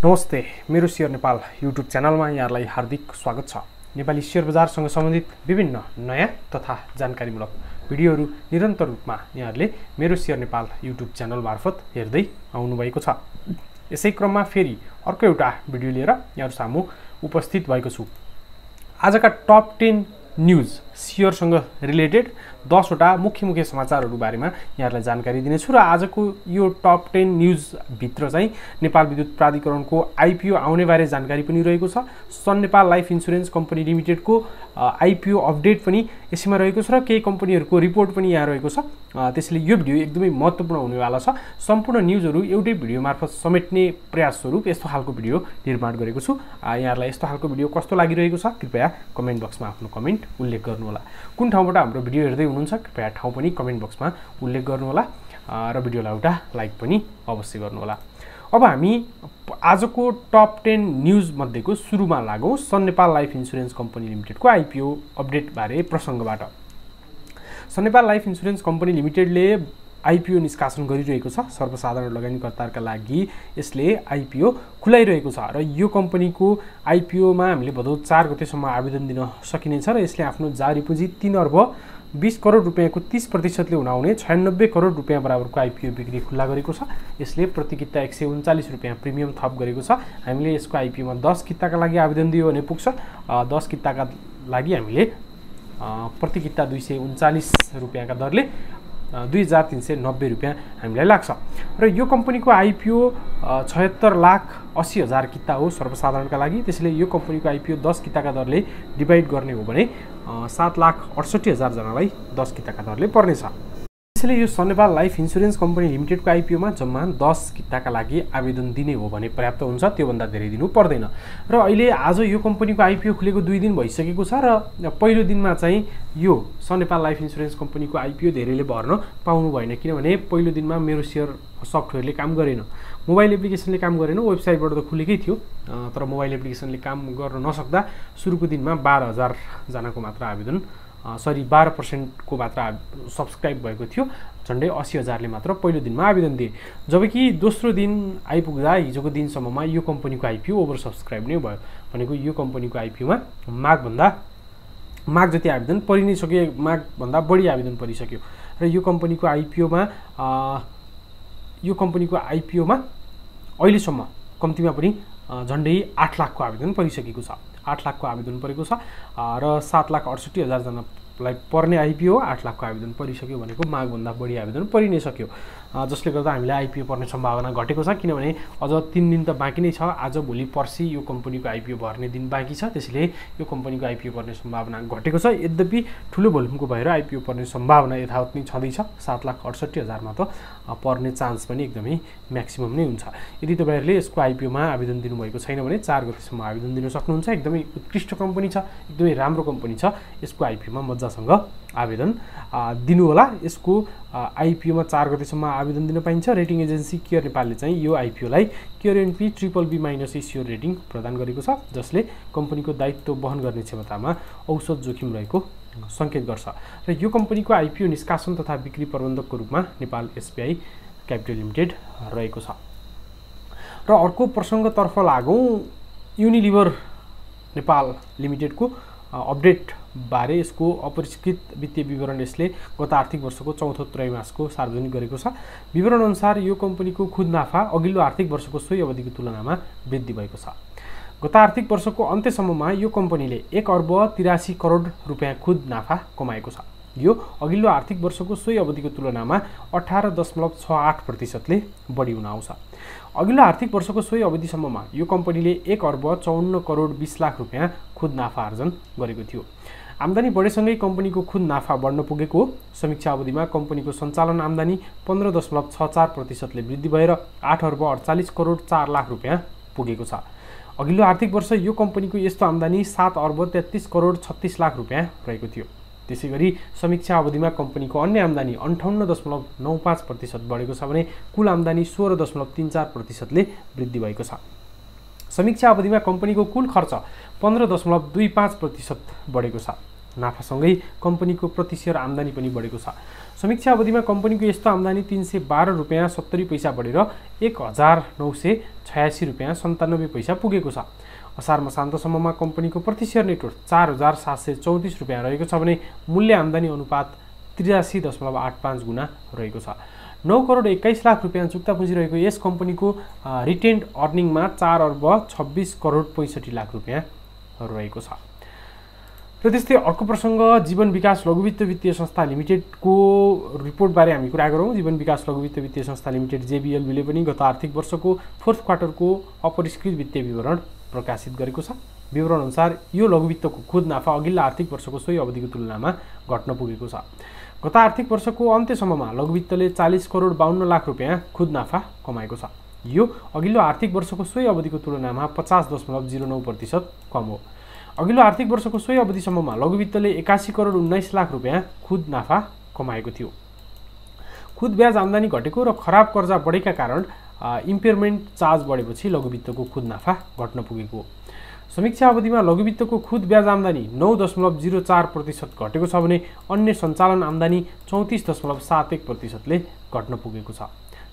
नमस्ते, मेरो share Nepal YouTube च्यानलमा यहाँलाई हार्दिक स्वागत छ। नेपाली शेयर बजारसँग सम्बन्धित विभिन्न नयाँ तथा जानकारीमूलक भिडियोहरू निरन्तर रूपमा यहाँहरूले मेरो शेयर नेपाल युट्युब च्यानल मार्फत हेर्दै आउनुभएको छ। यसै क्रममा फेरि अर्को एउटा भिडियो लिएर यहाँहरू सामु उपस्थित भएको छु। आजका टप 10 न्यूज शेयरसँग रिलेटेड 10 वटा मुख्य समाचारहरू बारेमा यहाँहरूलाई जानकारी दिनेछु र आजको यो टप 10 न्यूज भित्र चाहिँ नेपाल विद्युत प्राधिकरणको आईपीओ आउने बारे जानकारी पनि रहेको छ। Sun Nepal Life Insurance Company लिमिटेडको आईपीओ अपडेट पनि यसैमा रहेको छ र केही कम्पनीहरूको रिपोर्ट पनि यहाँ रहेको छ। त्यसैले यो भिडियो एकदमै महत्त्वपूर्ण हुनेवाला छ। सम्पूर्ण न्यूजहरू एउटै भिडियो मार्फत समेट्ने प्रयास स्वरूप यस्तो खालको भिडियो निर्माण गरेको छु। यहाँहरूलाई यस्तो खालको भिडियो कस्तो लागिरहेको छ कृपया कमेन्ट बक्समा आफ्नो कमेन्ट उल्लेख गर्नुहोला। कुन ठाउँबाट हाम्रो भिडियो हेर्दै हुनुहुन्छ कृपया ठाउँ पनि कमेन्ट बक्समा उल्लेख गर्नुहोला र भिडियोलाई एउटा लाइक पनि अवश्य गर्नुहोला। अब हामी आजको टप 10 न्यूज मध्येको सुरुमा लागौँ Sun Nepal Life Insurance Company लिमिटेडको आईपीओ अपडेट बारे प्रसङ्गबाट। Sun Nepal Life Insurance Company लिमिटेडले आईपीओ निष्कासन गरिरहेको छ। सर्वसाधारण लगानीकर्ताका लागि यसले आईपीओ खुलाइरहेको छ र यो कम्पनीको आईपीओमा हामीले भदौ 4 गतेसम्म आवेदन दिन सकिनेछ र यसले आफ्नो जारी पुँजी 3 अर्ब 20 करोड रुपैयाँको 30% ले हुनाउने 96 करोड रुपैयाँ बराबरको आईपीओ बिक्री खुल्ला गरेको छ। यसले प्रति किता 139 रुपैयाँ प्रिमियम थप गरेको छ। हामीले यसको आईपीओमा 10 किताका लागि आवेदन दियो भने पुग्छ। 10 किताका लागि हामीले प्रति किता 239 रुपैयाँका दरले 2390 रुपैयाँ हामीलाई लाग्छ र यो कम्पनीको आईपीओ 76,80,000 किता हो सर्वसाधारणका लागि। त्यसैले यो कम्पनीको आईपीओ 10 किताका दरले डिभाइड गर्ने हो भने 7,68,000 जनालाई 10 किताका दरले पर्नेछ। त्यसैले यो सन नेपाल लाइफ इन्स्योरेन्स कम्पनी लिमिटेडको आईपीओमा जम्मा 10 किताका लागि आवेदन दिने हो भने पर्याप्त हुन्छ, त्योभन्दा धेरै दिनु पर्दैन। र अहिले आज यो कम्पनीको आईपीओ खुलेको 2 दिन भइसकेको छ र पहिलो दिनमा चाहिँ यो सन नेपाल लाइफ इन्स्योरेन्स कम्पनीको आईपीओ धेरैले भर्न पाउनु भएन, किनभने पहिलो दिनमा मेरो शेयर सफ्टवेयरले काम गरेन, मोबाइल एप्लिकेसनले काम गरेन। वेबसाइटबाट त खुलेकै थियो तर मोबाइल एप्लिकेसनले काम गर्न नसक्दा सुरुको दिनमा 12,000 जनाको मात्र आवेदन 12% को मात्र सब्सक्राइब भएको थियो। झन्डै 80,000 ले मात्र पहिलो दिनमा आवेदन दिए, जबकि दोस्रो दिन आइपुग्दा हिजोको दिनसम्ममा यो कम्पनीको आईपीओ ओभर सब्सक्राइब नै भयो। भनेको यो कम्पनीको आईपीओमा माग जति आवेदन परि नै सक्यो, मागभन्दा बढी आवेदन परिसक्यो र यो कम्पनीको आईपीओमा अहिलेसम्म कम्तीमा पनि झन्डै 8 लाखको आवेदन परिसकेको छ। 8 लाखको आवेदन परेको छ र 7,68,000 जनालाई पर्ने आईपीओ 8 लाखको आवेदन परिसक्यो भनेको मागभन्दा बढी आवेदन परि नै सक्यो, जसले गर्दा हामीलाई आईपीओ पर्ने सम्भावना घटेको छ। किनभने अझ 3 दिन त बाँकी नै छ, आज भोलि पर्सि यो कम्पनीको आईपीओ भर्ने दिन बाँकी छ। त्यसैले यो कम्पनीको आईपीओ पर्ने सम्भावना घटेको छ। यद्यपि ठुलो भोल्युमको भएर आईपीओ पर्ने सम्भावना यथावत नै छँदैछ। 7,68,000 मा त पर्ने चान्स पनि एकदमै म्याक्सिमम नै हुन्छ। यदि तपाईहरुले यसको आईपीओमा आवेदन दिनुभएको छैन भने 4 गतेसम्म आवेदन दिन सक्नुहुन्छ। एकदमै उत्कृष्ट कम्पनी छ, एकदमै राम्रो कम्पनी छ। यसको आईपीओमा मज्जासँग आवेदन दिनु होला। यसको आईपीओमा 4 गतेसम्म आवेदन दिन पाइन्छ। रेटिङ एजेन्सी केयर नेपालले चाहिँ यो आईपीओलाई केयर एनपी BBB- इस्योर रेटिङ प्रदान गरेको छ, जसले कम्पनीको दायित्व वहन गर्ने क्षमतामा औसत जोखिम रहेको संकेत गर्छ र यो कम्पनीको आईपीओ निष्कासन तथा बिक्री प्रबन्धकको रूपमा नेपाल एसबीआई क्यापिटल लिमिटेड रहेको छ। र अर्को प्रसङ्गतर्फ लागौँ युनिलिभर नेपाल लिमिटेडको अपडेट बारे। यसको अपरिष्कृत वित्तीय विवरण यसले गत आर्थिक वर्षको चौथो त्रैमासको सार्वजनिक गरेको छ। विवरण अनुसार यो कम्पनीको खुद नाफा अघिल्लो आर्थिक वर्षको सोही अवधिको तुलनामा वृद्धि भएको छ। गत आर्थिक वर्षको अन्त्यसम्ममा यो कम्पनीले 1 अर्ब 83 करोड रुपैयाँ खुद नाफा कमाएको छ। यो अघिल्लो आर्थिक वर्षको सोही अवधिको तुलनामा 18.68% ले बढी हुन आउँछ। अघिल्लो आर्थिक वर्षको सोही अवधिसम्ममा यो कम्पनीले 1 अर्ब 54 करोड 20 लाख रुपैयाँ खुद नाफा आर्जन गरेको थियो। आम्दानी बढेसँगै कम्पनीको खुद नाफा बढ्न पुगेको हो। समीक्षा अवधिमा कम्पनीको सञ्चालन आम्दानी 15.64% ले वृद्धि भएर 8 अर्ब 48 करोड 4 लाख रुपैयाँ पुगेको छ। अघिल्लो आर्थिक वर्ष यो कम्पनीको यस्तो आम्दानी 7 अर्ब 33 करोड 36 लाख रुपैयाँ रहेको थियो। त्यसैगरी समीक्षा अवधिमा कम्पनीको अन्य आम्दानी 58.95% बढेको छ भने कुल आम्दानी 16.34% ले वृद्धि भएको छ। समीक्षा अवधिमा कम्पनीको कुल खर्च 15.25% बढेको छ। नाफासँगै कम्पनीको प्रति सेयर आम्दानी पनि बढेको छ। समीक्षा अवधिमा कम्पनीको यस्तो आम्दानी 312 रुपियाँ 70 पैसा बढेर 1986 रुपियाँ 97 पैसा पुगेको छ। असार मसान्तसम्ममा कम्पनीको प्रति सेयर नेटवर्थ 4734 रुपियाँ रहेको छ भने मूल्य आम्दानी अनुपात 83.85 गुणा रहेको छ। 9 करोड 21 लाख रुपियाँ चुक्ता पुँजी रहेको यस कम्पनीको रिटेन्ड अर्निङमा 4 अर्ब 26 करोड 65 लाख रुपियाँ रहेको छ। र त्यस्तै अर्को प्रसङ्ग जीवन विकास लघुवित्त वित्तीय संस्था लिमिटेडको रिपोर्टबारे हामी कुरा गरौँ। जीवन विकास लघुवित्त वित्तीय संस्था लिमिटेड JVLB ले पनि गत आर्थिक वर्षको फोर्थ क्वार्टरको अपरिष्कृत वित्तीय विवरण प्रकाशित गरेको छ। विवरण अनुसार यो लघुवित्तको खुद नाफा अघिल्ला आर्थिक वर्षको सोही अवधिको तुलनामा घट्न पुगेको छ। गत आर्थिक वर्षको अन्त्यसम्ममा लघुवित्तले 40 करोड 52 लाख रुपियाँ खुद नाफा कमाएको छ। यो अघिल्लो आर्थिक वर्षको सोही अवधिको तुलनामा 50.09% कम हो। अघिल्लो आर्थिक वर्षको सोही अवधिसम्ममा लघुवित्तले 81 करोड 19 लाख रुपियाँ खुद नाफा कमाएको थियो। खुद ब्याज आम्दानी घटेको र खराब कर्जा बढेका कारण इम्पेयरमेन्ट चार्ज बढेपछि लघुवित्तको खुद नाफा घट्न पुगेको हो। समीक्षा अवधिमा लघुवित्तको खुद ब्याज आम्दानी 9.04% घटेको छ भने अन्य सञ्चालन आम्दानी 34.71%ले घट्न पुगेको छ।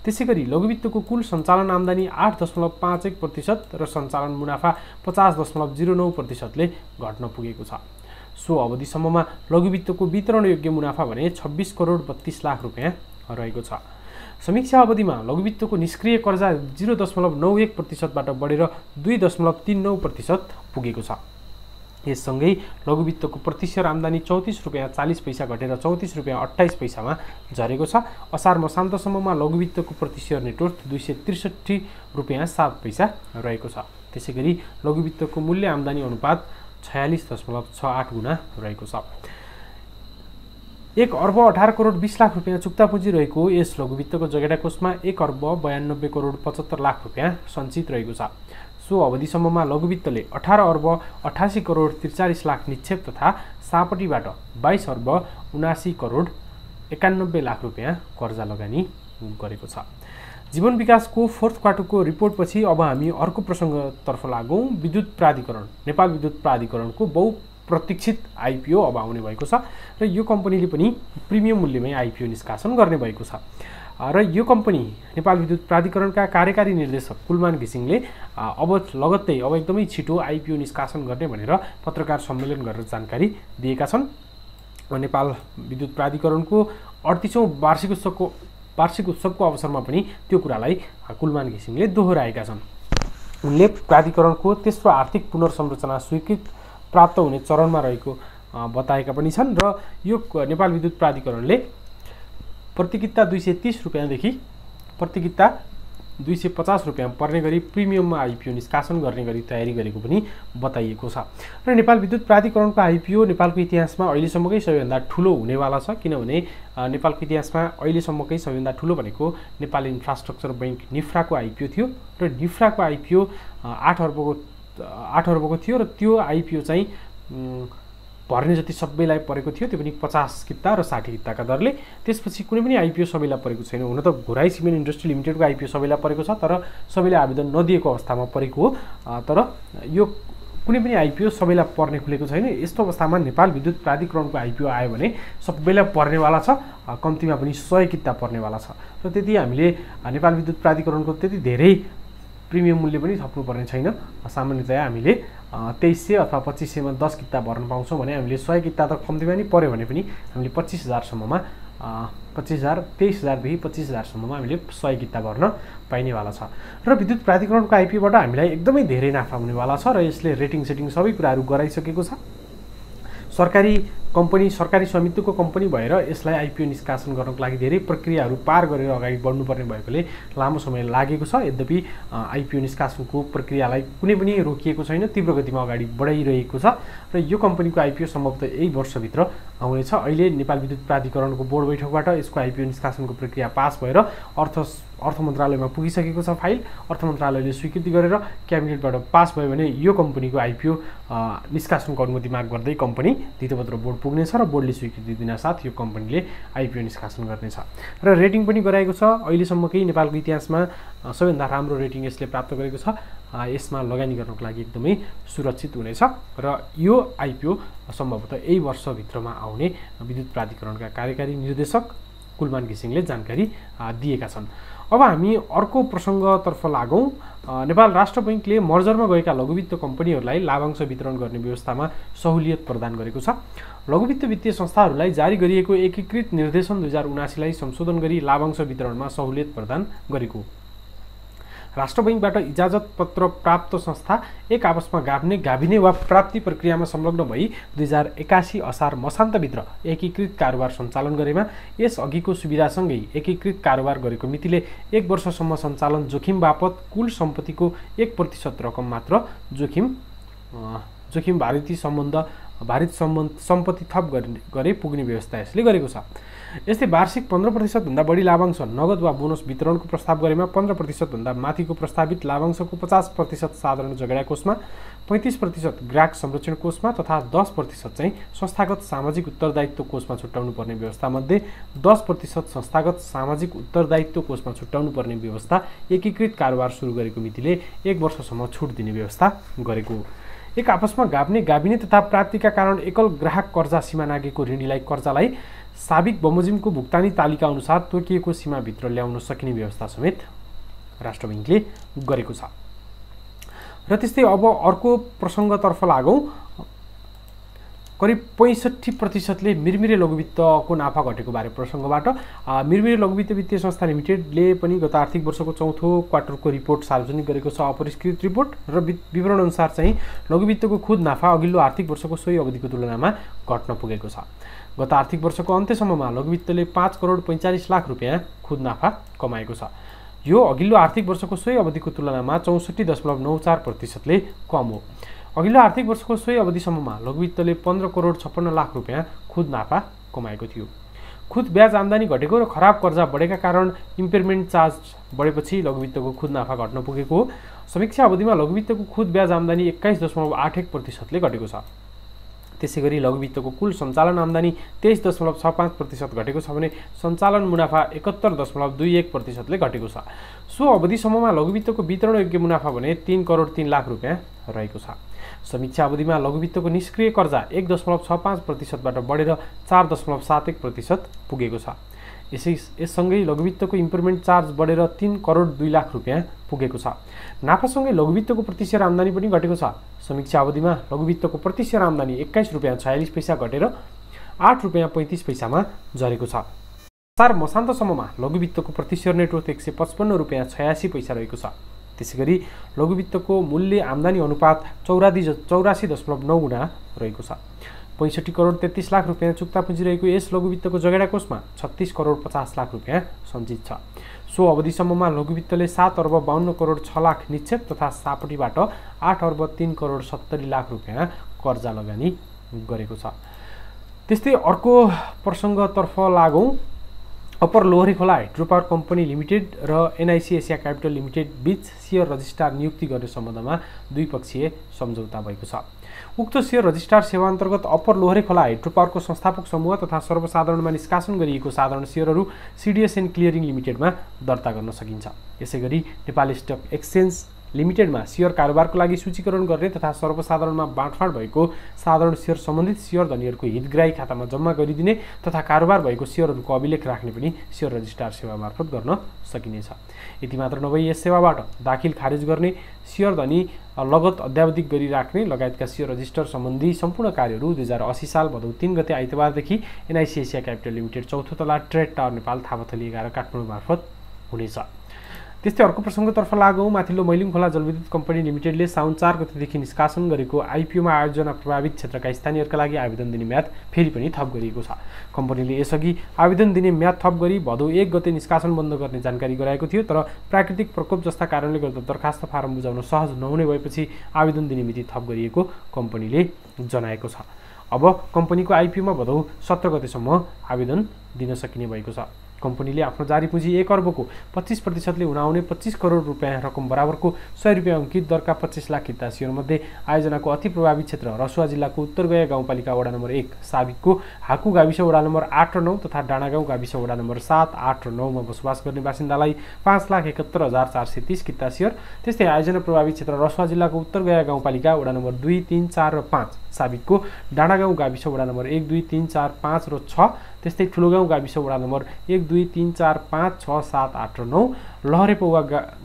त्यसैगरी लघुवित्तको कुल सञ्चालन आम्दानी 8.51% र सञ्चालन मुनाफा 50.09%ले घट्न पुगेको छ। सो अवधिसम्ममा लघुवित्तको वितरणयोग्य मुनाफा भने 26 करोड 32 लाख रुपियाँ रहेको छ। समीक्षा अवधिमा लघुवित्तको निष्क्रिय कर्जा 0.91% बाट बढेर 2.39% पुगेको छ। यससँगै लघुवित्तको प्रति सेयर आम्दानी 34 रुपियाँ 40 पैसा घटेर 34 रुपियाँ 28 पैसामा झरेको छ। असार मसान्तसम्ममा लघुवित्तको प्रति सेयर नेटवर्थ 263 रुपियाँ 7 पैसा रहेको छ। त्यसैगरी लघुवित्तको मूल्य आम्दानी अनुपात 46.68 गुणा रहेको छ। 1 अर्ब 18 करोड 20 लाख रुपियाँ चुक्ता पुँजी रहेको यस लघुवित्तको जगेडा कोषमा 1 अर्ब 92 करोड 75 लाख रुपियाँ सञ्चित रहेको छ। सो अवधिसम्ममा लघुवित्तले 18 अर्ब 88 करोड 43 लाख निक्षेप तथा सापटीबाट 22 अर्ब 79 करोड 91 लाख रुपियाँ कर्जा लगानी गरेको छ। जीवन विकासको फोर्थ क्वार्टरको रिपोर्टपछि अब हामी अर्को प्रसङ्गतर्फ लागौँ। विद्युत प्राधिकरण नेपाल विद्युत प्राधिकरणको बहुप्रतीक्षित आइपिओ अब आउने भएको छ र यो कम्पनीले पनि प्रिमियम मूल्यमै आइपिओ निष्कासन गर्ने भएको छ। र यो कम्पनी नेपाल विद्युत प्राधिकरणका कार्यकारी निर्देशक कुलमान घिसिङले अब लगत्तै अब एकदमै छिटो आइपिओ निष्कासन गर्ने भनेर पत्रकार सम्मेलन गरेर जानकारी दिएका छन्। नेपाल विद्युत प्राधिकरणको 38औं वार्षिक उत्सवको अवसरमा पनि त्यो कुरालाई कुलमान घिसिङले दोहोऱ्याएका छन्। उनले प्राधिकरणको तेस्रो आर्थिक पुनर्संरचना स्वीकृत प्राप्त हुने चरणमा रहेको बताएका पनि छन् र यो नेपाल विद्युत प्राधिकरणले प्रतिकिता 230 रुपियाँदेखि प्रतिकिता 250 रुपियाँ पर्ने गरी प्रिमियममा आइपिओ निष्कासन गर्ने गरी तयारी गरेको पनि बताइएको छ। र नेपाल विद्युत प्राधिकरणको आइपिओ नेपालको इतिहासमा अहिलेसम्मकै सबैभन्दा ठुलो हुनेवाला छ, किनभने नेपालको इतिहासमा अहिलेसम्मकै सबैभन्दा ठुलो भनेको नेपाल इन्फ्रास्ट्रक्चर बैंक निफ्राको आइपिओ थियो र निफ्राको आइपिओ 8 अर्बको थियो र त्यो आइपिओ चाहिँ भर्ने जति सबैलाई परेको थियो, त्यो पनि 50 किता र 60 किताका दरले। त्यसपछि कुनै पनि आइपिओ सबैलाई परेको छैन। हुन त घोराई सिमेन्ट इन्डस्ट्री लिमिटेडको आइपिओ सबैलाई परेको छ, तर सबैले आवेदन नदिएको अवस्थामा परेको हो। तर यो कुनै पनि आइपिओ सबैलाई पर्ने खुलेको छैन। यस्तो अवस्थामा नेपाल विद्युत प्राधिकरणको आइपिओ आयो भने सबैलाई पर्नेवाला छ, कम्तीमा पनि 100 किता पर्नेवाला छ। र त्यति हामीले नेपाल विद्युत प्राधिकरणको त्यति धेरै प्रिमियम मूल्य पनि थप्नुपर्ने छैन। सामान्यतया हामीले 2300 अथवा 2500 मा 10 किता भर्न पाउँछौँ भने हामीले 100 किता त कम्तीमा नि पर्यो भने पनि हामीले 25,000 सम्ममा 23,000देखि 25,000 सम्ममा हामीले 100 किता भर्न पाइनेवाला छ। र विद्युत प्राधिकरणको आइपिओबाट हामीलाई एकदमै धेरै नाफा हुनेवाला छ र यसले रेटिङ सेटिङ सबै कुराहरू गराइसकेको छ। सरकारी कम्पनी, सरकारी स्वामित्वको कम्पनी भएर यसलाई आइपिओ निष्कासन गर्नको लागि धेरै प्रक्रियाहरू पार गरेर अगाडि बढ्नुपर्ने भएकोले लामो समय लागेको छ। यद्यपि आइपिओ निष्कासनको प्रक्रियालाई कुनै पनि रोकिएको छैन, तीव्र गतिमा अगाडि बढाइरहेको छ र यो कम्पनीको आइपिओ सम्भवतः यही वर्षभित्र आउनेछ। अहिले नेपाल विद्युत प्राधिकरणको बोर्ड बैठकबाट यसको आइपिओ निष्कासनको प्रक्रिया पास भएर अर्थ मन्त्रालयमा पुगिसकेको छ फाइल। अर्थ मन्त्रालयले स्वीकृति गरेर क्याबिनेटबाट पास भयो भने यो कम्पनीको आइपिओ निष्कासनको अनुमति माग गर्दै कम्पनी धितोपत्र बोर्ड पुग्नेछ र बोर्डले स्वीकृति दिनासाथ यो कम्पनीले आइपिओ निष्कासन गर्नेछ र रेटिङ पनि गराएको छ। अहिलेसम्मकै नेपालको इतिहासमा सबैभन्दा राम्रो रेटिङ यसले प्राप्त गरेको छ। यसमा लगानी गर्नको लागि एकदमै सुरक्षित हुनेछ र यो आइपिओ सम्भवतः यही वर्षभित्रमा आउने विद्युत प्राधिकरणका कार्यकारी निर्देशक कुलमान घिसिङले जानकारी दिएका छन्। अब हामी अर्को प्रसङ्गतर्फ लागौँ। नेपाल राष्ट्र बैङ्कले मर्जरमा गएका लघुवित्त कम्पनीहरूलाई लाभांश वितरण गर्ने व्यवस्थामा सहुलियत प्रदान गरेको छ। लघुवित्त वित्तीय संस्थाहरूलाई जारी गरिएको एकीकृत निर्देशन 2079 लाई संशोधन गरी लाभांश वितरणमा सहुलियत प्रदान गरेको। राष्ट्र बैङ्कबाट इजाजत पत्र प्राप्त संस्था एक आपसमा गाभिने वा प्राप्ति प्रक्रियामा संलग्न भई 2081 असार मसान्तभित्र एकीकृत कारोबार सञ्चालन गरेमा यस अघिको सुविधासँगै एकीकृत कारोबार गरेको मितिले 1 वर्षसम्म सञ्चालन जोखिम बापत कुल सम्पत्तिको 1% रकम मात्र जोखिम भारित सम्पत्ति थप गरे पुग्ने व्यवस्था यसले गरेको छ। यस्तै वार्षिक 15% भन्दा बढी लाभांश नगद वा बोनस वितरणको प्रस्ताव गरेमा 15% भन्दा माथिको प्रस्तावित लाभांशको 50% साधारण झगडा कोषमा, 35% ग्राहक संरक्षण कोषमा तथा 10% चाहिँ संस्थागत सामाजिक उत्तरदायित्व कोषमा छुट्याउनु पर्ने व्यवस्था मध्ये 10% संस्थागत सामाजिक उत्तरदायित्व कोषमा छुट्याउनु पर्ने व्यवस्था एकीकृत कारोबार सुरु गरेको मितिले 1 वर्षसम्म छुट दिने व्यवस्था गरेको। एक आपसमा गाभिने तथा प्राप्तिका कारण एकल ग्राहक कर्जा सीमा नागेको ऋणीलाई कर्जालाई साबिक बमोजिमको भुक्तानी तालिका अनुसार तोकिएको सीमाभित्र ल्याउन सकिने व्यवस्था समेत राष्ट्र बैङ्कले गरेको छ। र त्यस्तै अब अर्को प्रसङ्गतर्फ लागौँ। करिब 65%ले मिरमिरे लघुवित्तको नाफा घटेको बारे प्रसङ्गबाट मिरमिरे लघुवित्त वित्तीय संस्था लिमिटेडले पनि गत आर्थिक वर्षको चौथो क्वार्टरको रिपोर्ट सार्वजनिक गरेको छ। अपरिष्कृत रिपोर्ट र विवरण अनुसार चाहिँ लघुवित्तको खुद नाफा अघिल्लो आर्थिक वर्षको सोही अवधिको तुलनामा घट्न पुगेको छ। गत आर्थिक वर्षको अन्त्यसम्ममा लघुवित्तले 5 करोड 45 लाख रुपियाँ खुद नाफा कमाएको छ। यो अघिल्लो आर्थिक वर्षको सोही अवधिको तुलनामा 64.94%ले कम हो। अघिल्लो आर्थिक वर्षको सोही अवधिसम्ममा लघुवित्तले 15 करोड 56 लाख रुपियाँ खुद नाफा कमाएको थियो। खुद ब्याज आम्दानी घटेको र खराब कर्जा बढेका कारण इम्पेयरमेन्ट चार्ज बढेपछि लघुवित्तको खुद नाफा घट्न पुगेको हो। समीक्षा अवधिमा लघुवित्तको खुद ब्याज आम्दानी 21.81%ले घटेको छ। त्यसैगरी लघुवित्तको कुल सञ्चालन आम्दानी 23.65% घटेको छ भने सञ्चालन मुनाफा 71.21%ले घटेको छ। सो अवधिसम्ममा लघुवित्तको वितरण योग्य मुनाफा भने 3 करोड 3 लाख रुपियाँ रहेको छ। समीक्षा अवधिमा लघुवित्तको निष्क्रिय कर्जा 1.65%बाट बढेर 4.71% पुगेको छ। यससँगै लघुवित्तको इम्प्रुभमेन्ट चार्ज बढेर 3 करोड 2 लाख रुपियाँ पुगेको छ। नाफासँगै लघुवित्तको प्रति शेयर आम्दानी पनि घटेको छ। समीक्षा अवधिमा लघुवित्तको प्रति शेयर आम्दानी 21 रुपियाँ 46 पैसा घटेर 8 रुपियाँ 35 पैसामा झरेको छ। असार मसान्तसम्ममा लघुवित्तको प्रति शेयर नेटवर्थ 155 रुपियाँ 86 पैसा रहेको छ। त्यसैगरी लघुवित्तको मूल्य आम्दानी अनुपात 84.9 गुणा रहेको छ। 65 करोड 33 लाख रुपियाँ चुक्ता पुँजी रहेको यस लघुवित्तको जगेडा कोषमा 36 करोड 50 लाख रुपियाँ सञ्चित छ। सो अवधिसम्ममा लघुवित्तले 7 अर्ब 52 करोड 6 लाख निक्षेप तथा सापटीबाट 8 अर्ब 3 करोड 70 लाख रुपियाँ कर्जा लगानी गरेको छ। त्यस्तै अर्को प्रसङ्गतर्फ लागौँ। अप्पर लोहरी खोला हाइड्रो पावर कम्पनी लिमिटेड र एनआइसी एसिया क्यापिटल लिमिटेड बीच शेयर रजिस्ट्रार नियुक्ति गर्ने सम्बन्धमा द्विपक्षीय सम्झौता भएको छ। उक्त शेयर रजिस्ट्रार सेवा अन्तर्गत अप्पर लोहरी खोला हाइड्रो पावरको संस्थापक समूह तथा सर्वसाधारणमा निष्कासन गरिएको साधारण शेयरहरू सिडिएसएन क्लियरिङ लिमिटेडमा दर्ता गर्न सकिन्छ। यसैगरी नेपाल स्टक एक्सचेन्ज लिमिटेडमा शेयर कारोबारको लागि सूचीकरण गर्ने तथा सर्वसाधारणमा बाँडफाँड भएको साधारण शेयर सम्बन्धित शेयर धनीहरूको हितग्राही खातामा जम्मा गरिदिने तथा कारोबार भएको शेयरहरूको अभिलेख राख्ने पनि शेयर रजिस्ट्रार सेवा मार्फत गर्न सकिनेछ। यति मात्र नभई यस सेवाबाट दाखिल खारेज गर्ने, शेयर धनी लगत अद्यावधिक गरिराख्ने लगायतका शेयर रजिस्टर सम्बन्धी सम्पूर्ण कार्यहरू 2080 साल भदौ 3 गते आइतबारदेखि एनआइसी एसिया क्यापिटल लिमिटेड चौथो तला ट्रेड टावर नेपाल थापाथली 11 काठमाडौँ मार्फत हुनेछ। त्यस्तै अर्को प्रसङ्गतर्फ लागौँ। माथिल्लो मैलिङ खोला जलविद्युत कम्पनी लिमिटेडले साउन 4 गतेदेखि निष्कासन गरेको आइपिओमा आयोजना प्रभावित क्षेत्रका स्थानीयहरूका लागि आवेदन दिने म्याद फेरि पनि थप गरिएको छ। कम्पनीले यसअघि आवेदन दिने म्याद थप गरी भदौ 1 गते निष्कासन बन्द गर्ने जानकारी गराएको थियो, तर प्राकृतिक प्रकोप जस्ता कारणले गर्दा दरखास्त फारम बुझाउन सहज नहुने भएपछि आवेदन दिने मिति थप गरिएको कम्पनीले जनाएको छ। अब कम्पनीको आइपिओमा भदौ 17 गतेसम्म आवेदन दिन सकिने भएको छ। कम्पनीले आफ्नो जारी पुँजी 1 अर्बको 25% ले हुन आउने 25 करोड रुपैयाँ रकम बराबरको 100 रुपैयाँ अंकित दरका 25 लाख हितैषीहरूमध्ये आयोजनाको अति प्रभावित क्षेत्र रसुवा जिल्लाको उत्तरगया गाउँपालिका वडा नम्बर 1 साबिकको हाकु गाविस वडा नम्बर 8 र 9 तथा डाँडागाउँ गाविस वडा नम्बर 7, 8 र 9 मा बसोबास गर्ने बासिन्दालाई 5,71,430 हितैषीहरू। त्यस्तै आयोजना प्रभावित क्षेत्र रसुवा जिल्लाको उत्तरगया गाउँपालिका वडा नम्बर 2, 3, 4 र 5 साबिकको डाँडागाउँ गाविस वडा नम्बर 1, 2, 3, 4, 5 र 6, त्यस्तै ठुलोगाउँ गाविस वडा नम्बर 1, 2, 3, 4, 5, 6, 7, 8 र 9, लहरेपौवा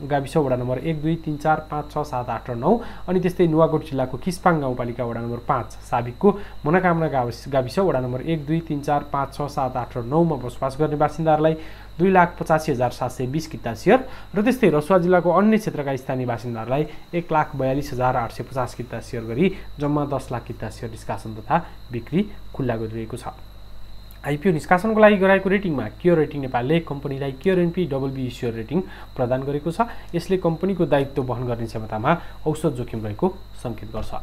गाविस वडा नम्बर 1, 2, 3, 4, 5, 6, 7, 8 र 9 अनि त्यस्तै नुवाकोट जिल्लाको किस्पाङ गाउँपालिका वडा नम्बर 5 साबिकको मनोकामना गाविस वडा नम्बर 1, 2, 3, 4, 5, 6, 7, 8 र 9 मा बसोबास गर्ने बासिन्दाहरूलाई 2,85,720 हितैषीहरू र त्यस्तै रसुवा जिल्लाको अन्य क्षेत्रका स्थानीय बासिन्दाहरूलाई 1,42,850 हितैषीहरू गरी जम्मा 10 लाख हितैषीहरू निष्कासन तथा बिक्री खुल्ला गरिरहेको छ। आइपिओ निष्कासनको लागि गराएको रेटिङमा क्योर रेटिङ नेपालले कम्पनीलाई क्योर एनपी डबल-बी इस्योर रेटिङ प्रदान गरेको छ। यसले कम्पनीको दायित्व वहन गर्ने क्षमतामा औसत जोखिम रहेको संकेत गर्छ।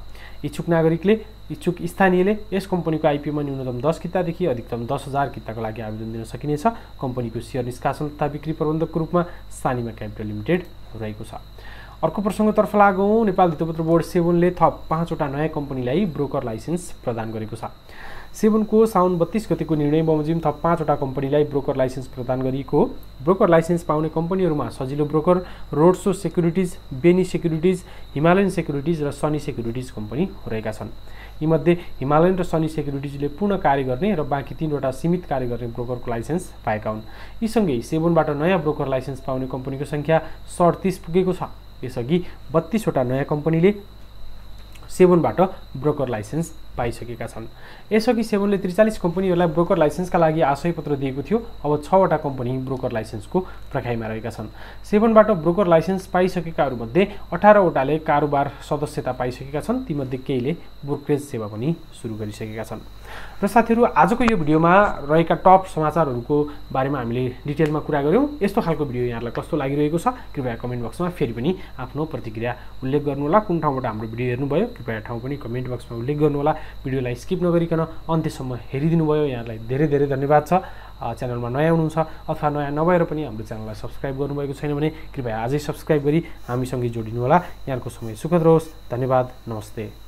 इच्छुक स्थानीयले यस कम्पनीको आइपिओमा न्यूनतम 10 कितादेखि अधिकतम 10,000 किताको लागि आवेदन दिन सकिनेछ। कम्पनीको शेयर निष्कासन तथा बिक्री प्रबन्धकको रूपमा सानिमा क्यापिटल लिमिटेड रहेको छ। अर्को प्रसङ्गतर्फ लागौँ। नेपाल धितोपत्र बोर्ड सेबुनले थप 5 वटा नयाँ कम्पनीलाई ब्रोकर लाइसेन्स प्रदान गरेको छ। सेबुनको साउन 32 गतेको निर्णय बमोजिम थप 5 वटा कम्पनीलाई ब्रोकर लाइसेन्स प्रदान गरिएको। ब्रोकर लाइसेन्स पाउने कम्पनीहरूमा सजिलो ब्रोकर, रोडसो securities, Beni securities, Himalayan securities र सनी सेक्युरिटिज कम्पनी रहेका छन्। यीमध्ये हिमालयन र सनी सेक्युरिटिजले पूर्ण कार्य गर्ने र बाँकी 3 वटा सीमित कार्य गर्ने ब्रोकरको लाइसेन्स पाएका हुन्। यी सँगै सेबुनबाट नयाँ ब्रोकर लाइसेन्स पाउने कम्पनीको संख्या 37 पुगेको छ। यसअघि 32 वटा नयाँ कम्पनीले सेबुनबाट ब्रोकर लाइसेन्स पाइसकेका छन्। यसअघि सेबुनले 43 कम्पनीहरूलाई ब्रोकर लाइसेन्सका लागि आशय पत्र दिएको थियो। अब 6 वटा कम्पनी ब्रोकर लाइसेन्सको प्रक्रियामा रहेका छन्। सेबुनबाट ब्रोकर लाइसेन्स पाइसकेकाहरूमध्ये 18 वटाले कारोबार सदस्यता पाइसकेका छन्। तीमध्ये केहीले ब्रोकरेज सेवा पनि सुरु गरिसकेका छन्। र साथीहरू, आजको यो भिडियोमा रहेका टप समाचारहरूको बारेमा हामीले डिटेलमा कुरा गऱ्यौँ। यस्तो खालको भिडियो यहाँलाई कस्तो लागिरहेको छ कृपया कमेन्ट बक्समा फेरि पनि आफ्नो प्रतिक्रिया उल्लेख गर्नुहोला। कुन ठाउँबाट हाम्रो भिडियो हेर्नुभयो कृपया ठाउँ पनि कमेन्ट बक्समा उल्लेख गर्नुहोला। भिडियोलाई स्किप नगरिकन अन्त्यसम्म हेरिदिनु भयो, यहाँलाई धेरै धेरै धन्यवाद छ। च्यानलमा नयाँ हुनुहुन्छ अथवा नयाँ नभएर पनि हाम्रो च्यानललाई सब्सक्राइब गर्नुभएको छैन भने कृपया आजै सब्सक्राइब गरी हामीसँगै जोडिनु होला। यहाँको समय सुखद रहोस्। धन्यवाद। नमस्ते।